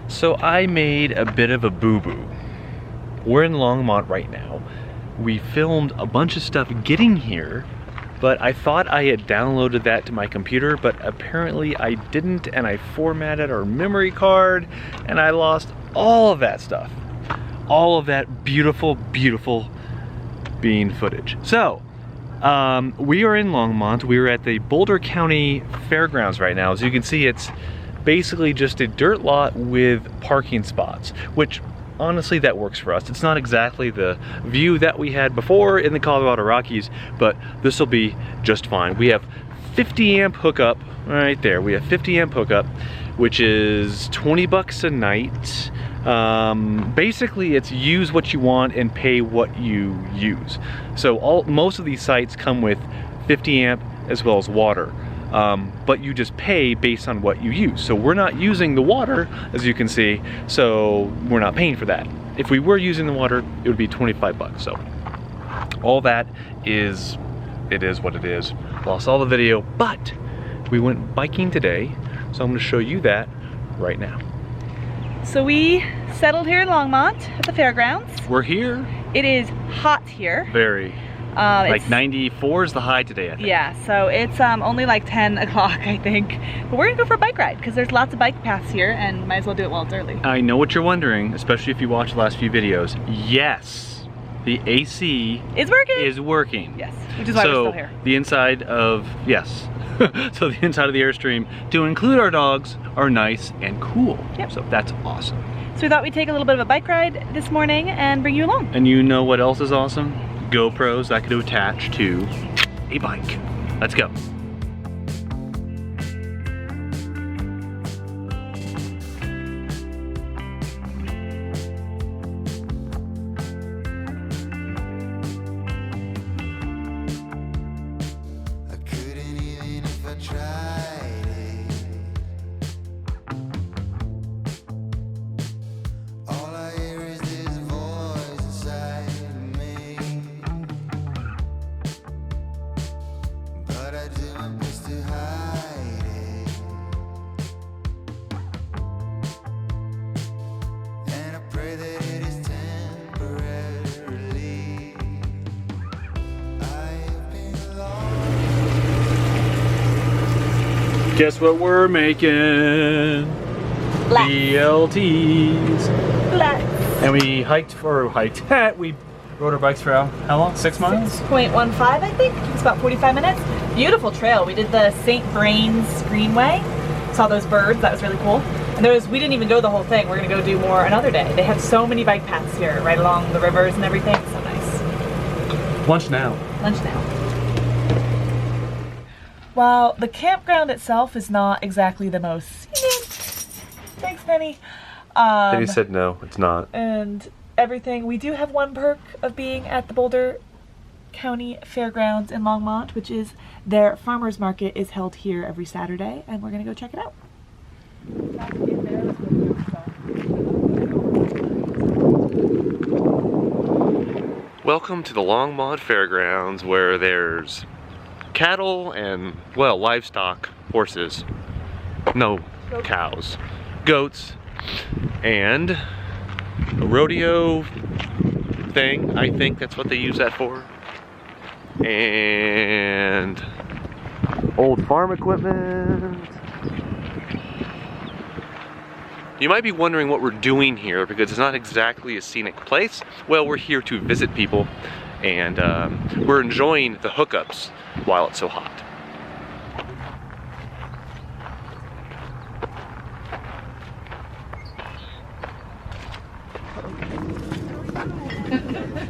So I made a bit of a boo-boo. We're in Longmont right now. We filmed a bunch of stuff getting here, but I thought I had downloaded that to my computer, but apparently I didn't, and I formatted our memory card, and I lost all of that stuff. All of that beautiful, beautiful bean footage. So, we are in Longmont. We're at the Boulder County Fairgrounds right now. As you can see, it's basically just a dirt lot with parking spots, which honestly that works for us. It's not exactly the view that we had before in the Colorado Rockies, but this will be just fine. We have 50 amp hookup right there. We have 50 amp hookup, which is 20 bucks a night. Basically it's use what you want and pay what you use. So most of these sites come with 50 amp as well as water. But you just pay based on what you use. So we're not using the water, as you can see, so we're not paying for that. If we were using the water, it would be 25 bucks. So all that is, it is what it is. Lost all the video, but we went biking today, so I'm gonna show you that right now. So we settled here in Longmont at the fairgrounds. We're here. It is hot here. Very. Like 94 is the high today, I think. Yeah, so it's only like 10 o'clock, I think. But we're gonna go for a bike ride because there's lots of bike paths here and might as well do it while it's early. I know what you're wondering, especially if you watch the last few videos. Yes, the AC is working. Yes, which is why we're still here. The inside of, yes. So the inside of the Airstream, to include our dogs, are nice and cool. Yep. So that's awesome. So we thought we'd take a little bit of a bike ride this morning and bring you along. And you know what else is awesome? GoPros that could attach to a bike. Let's go. Guess what we're making? BLTs. Black. And we we rode our bikes for how long? 6 miles? 6.15, I think. It's about 45 minutes. Beautiful trail. We did the St. Vrain's Greenway. Saw those birds. That was really cool. And we didn't even go the whole thing. We're gonna go do more another day. They have so many bike paths here, right along the rivers and everything. It's so nice. Lunch now. Lunch now. While the campground itself is not exactly the most scenic, thanks Penny. Penny said no, it's not. And everything, we do have one perk of being at the Boulder County Fairgrounds in Longmont, which is their farmers market is held here every Saturday, and we're gonna go check it out. Welcome to the Longmont Fairgrounds, where there's cattle and, well, livestock, horses, no, cows, goats, and a rodeo thing. I think that's what they use that for. And old farm equipment. You might be wondering what we're doing here because it's not exactly a scenic place. Well, we're here to visit people, and we're enjoying the hookups while it's so hot.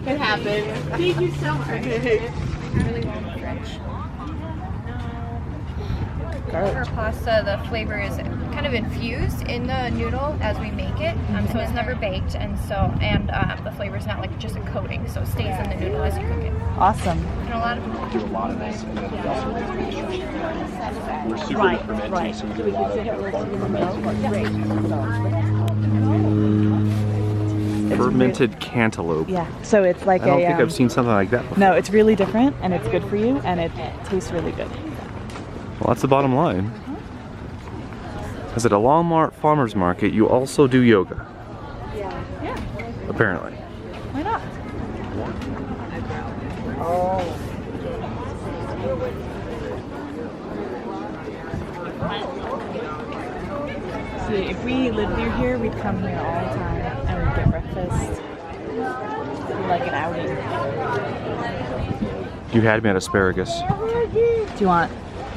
It happened. Thank you so much. Really well French. Our pasta, the flavor is kind of infused in the noodle as we make it, so it's never baked, and the flavor is not like just a coating, so it stays in the noodle as you cook it. Awesome. And a lot of people do a lot of this, and then we also we're super fermenting, so we do a lot of fermented cantaloupe. Yeah, so it's like I don't think I've seen something like that before. No, it's really different, and it's good for you, and it tastes really good. Well, that's the bottom line. Because at a Longmont farmer's market, you also do yoga. Yeah. Apparently. Why not? Oh. See, if we lived near here, we'd come here all the time and we'd get breakfast. It'd be like an outing. You had me at asparagus. Do you want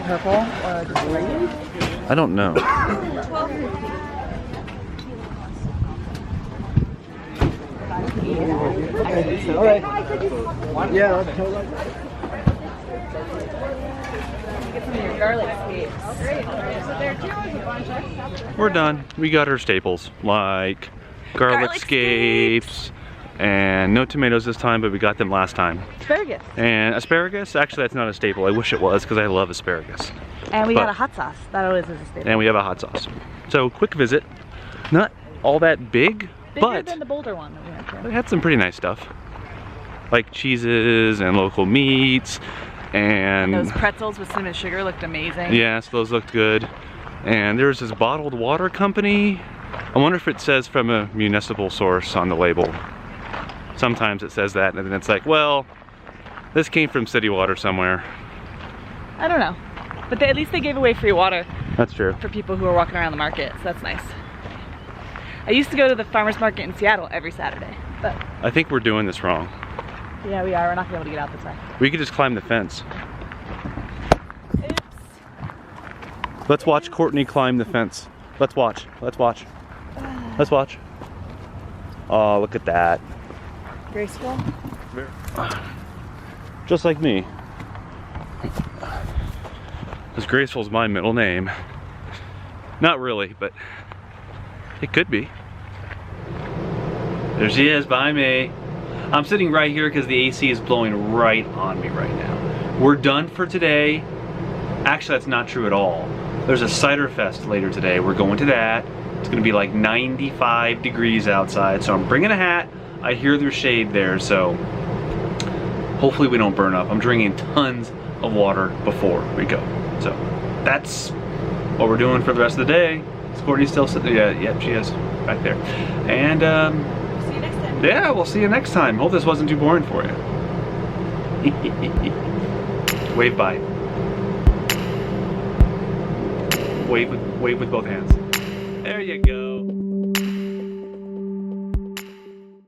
purple or just green? I don't know. Yeah. Get some of your garlic scapes. We're done. We got our staples, like garlic scapes, and no tomatoes this time, but we got them last time. Asparagus. And asparagus, actually that's not a staple. I wish it was, because I love asparagus. And we But- got a hot sauce. That always is a staple. And we have a hot sauce. So quick visit. Not all that big, Bigger but than the Boulder one that we went to. they had some pretty nice stuff. Like cheeses and local meats and Those pretzels with cinnamon sugar looked amazing. yes, those looked good. And there's this bottled water company. I wonder if it says from a municipal source on the label. Sometimes it says that, and then it's like, well, this came from city water somewhere. I don't know. But at least they gave away free water That's true. for people who are walking around the market, so that's nice. I used to go to the farmer's market in Seattle every Saturday, but I think we're doing this wrong. yeah, we are. We're not gonna be able to get out this way. We could just climb the fence. Oops. Let's watch Courtney climb the fence. Let's watch. Let's watch. Let's watch. Oh, look at that. Graceful. Just like me. Because Graceful is my middle name. Not really, but it could be. There she is, by me. I'm sitting right here because the AC is blowing right on me right now. We're done for today. Actually, that's not true at all. There's a cider fest later today. We're going to that. It's gonna be like 95 degrees outside, so I'm bringing a hat. I hear there's shade there, so hopefully we don't burn up. I'm drinking tons of water before we go. So that's what we're doing for the rest of the day. Is Courtney still sitting there? Yeah, she is back there. And See you next time. yeah, we'll see you next time. Hope this wasn't too boring for you. Wave bye. Wave with both hands. There you go.